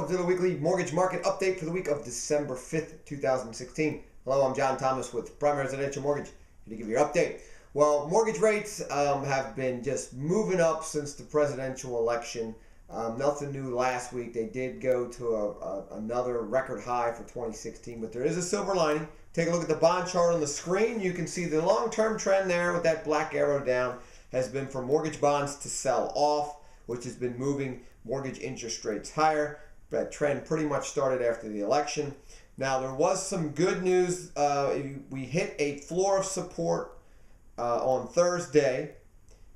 welcome to the weekly mortgage market update for the week of December 5th, 2016. Hello, I'm John Thomas with Prime Residential Mortgage, here to give you your update. Well, mortgage rates have been just moving up since the presidential election. Nothing new last week. They did go to another record high for 2016, but there is a silver lining. Take a look at the bond chart on the screen. You can see the long-term trend there with that black arrow down has been for mortgage bonds to sell off, which has been moving mortgage interest rates higher. That trend pretty much started after the election. Now, there was some good news. We hit a floor of support on Thursday,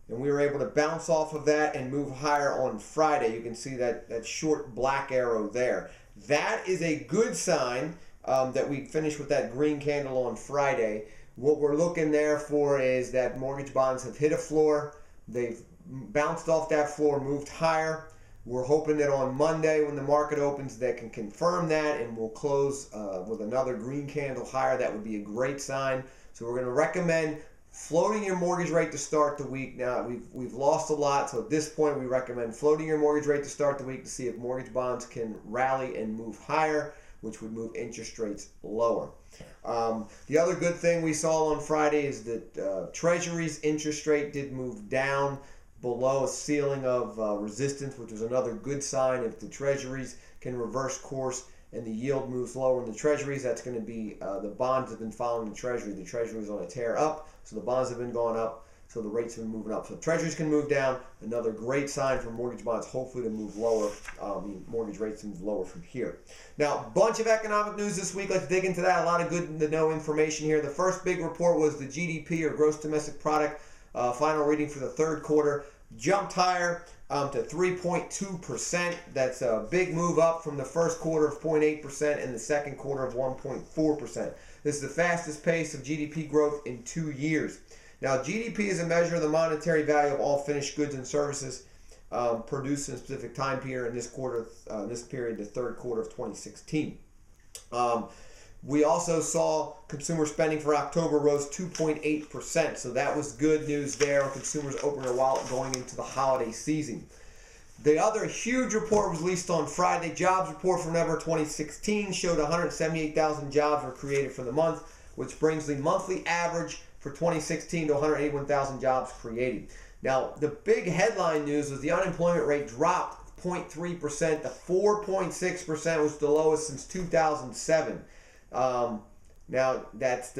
and we were able to bounce off of that and move higher on Friday. You can see that short black arrow there. That is a good sign that we finished with that green candle on Friday. What we're looking there for is that mortgage bonds have hit a floor. They've bounced off that floor, moved higher. We're hoping that on Monday when the market opens they can confirm that, and we'll close with another green candle higher. That would be a great sign. So we're going to recommend floating your mortgage rate to start the week. Now, we've lost a lot, so at this point we recommend floating your mortgage rate to start the week to see if mortgage bonds can rally and move higher, which would move interest rates lower. The other good thing we saw on Friday is that Treasury's interest rate did move down below a ceiling of resistance, which was another good sign. If the Treasuries can reverse course and the yield moves lower in the Treasuries, that's going to be the bonds have been following the Treasury. The Treasury is on a tear up, so the bonds have been going up, so the rates have been moving up. So Treasuries can move down. Another great sign for mortgage bonds, hopefully to move lower. Mortgage rates to move lower from here. Now, a bunch of economic news this week. Let's dig into that. A lot of good to know information here. The first big report was the GDP, or gross domestic product. Final reading for the third quarter jumped higher to 3.2%. That's a big move up from the first quarter of 0.8% and the second quarter of 1.4%. This is the fastest pace of GDP growth in 2 years. Now, GDP is a measure of the monetary value of all finished goods and services produced in a specific time period. In this period, the third quarter of 2016. We also saw consumer spending for October rose 2.8%, so that was good news there. Consumers opened their wallet going into the holiday season. The other huge report was released on Friday. Jobs report for November 2016 showed 178,000 jobs were created for the month, which brings the monthly average for 2016 to 181,000 jobs created. Now, the big headline news was the unemployment rate dropped 0.3% to 4.6%, which is the lowest since 2007. Now, that's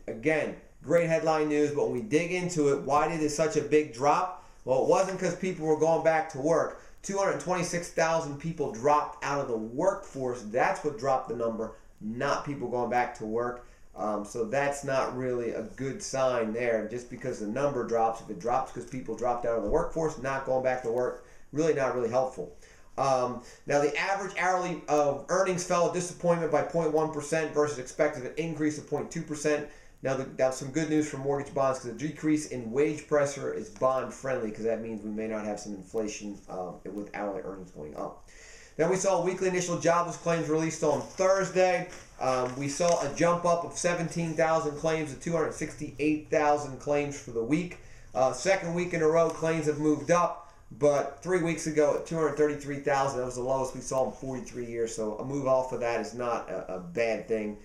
again, great headline news, but when we dig into it, why did it such a big drop? Well, it wasn't because people were going back to work. 226,000 people dropped out of the workforce. That's what dropped the number, not people going back to work. So that's not really a good sign there. Just because the number drops, if it drops because people dropped out of the workforce, not going back to work, really not really helpful. Now, the average hourly earnings fell a disappointment by 0.1% versus expected an increase of 0.2%. Now, that's some good news for mortgage bonds because the decrease in wage pressure is bond friendly, because that means we may not have some inflation with hourly earnings going up. Then we saw weekly initial jobless claims released on Thursday. We saw a jump up of 17,000 claims to 268,000 claims for the week. Second week in a row, claims have moved up. But 3 weeks ago at 233,000, that was the lowest we saw in 43 years. So a move off of that is not a bad thing.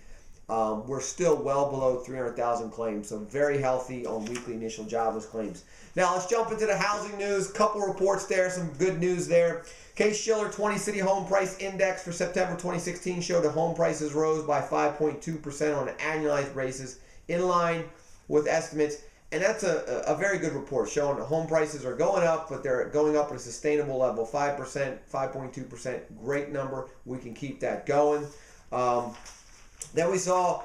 We're still well below 300,000 claims, so very healthy on weekly initial jobless claims. Now let's jump into the housing news. Couple reports there, some good news there. Case-Shiller 20-city home price index for September 2016 showed that home prices rose by 5.2% on an annualized basis, in line with estimates. And that's a very good report showing that home prices are going up, but they're going up at a sustainable level, 5%, 5.2%. Great number. We can keep that going. Then we saw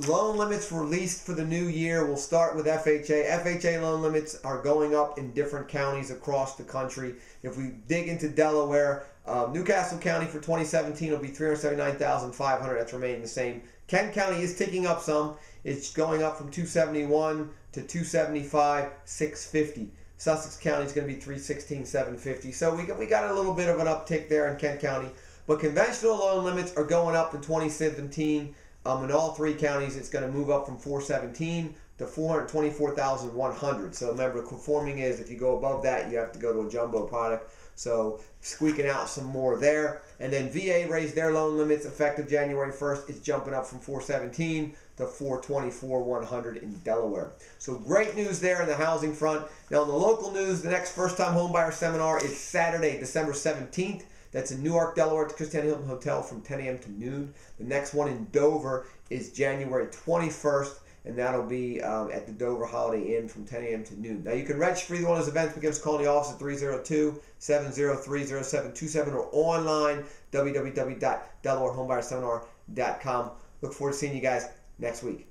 loan limits released for the new year. We'll start with FHA. FHA loan limits are going up in different counties across the country. If we dig into Delaware, Newcastle County for 2017 will be $379,500. That's remaining the same. Kent County is ticking up some. It's going up from $271 to $275, $650. Sussex County is going to be $316, $750. So we got a little bit of an uptick there in Kent County. But conventional loan limits are going up in 2017. In all three counties, it's going to move up from $417 to $424,100. So remember, conforming is if you go above that, you have to go to a jumbo product. So squeaking out some more there. And then VA raised their loan limits effective January 1st. It's jumping up from 417 to 424 100 in Delaware. So great news there in the housing front. Now in the local news, the next first-time homebuyer seminar is Saturday, December 17th. That's in Newark, Delaware at the Christiana Hilton Hotel from 10 a.m. to noon. The next one in Dover is January 21st, and that'll be at the Dover Holiday Inn from 10 a.m. to noon. Now you can register for either one of those events. Give us a call in the office at 302-703-0727 or online, www.delawarehomebuyerSeminar.com. Look forward to seeing you guys next week.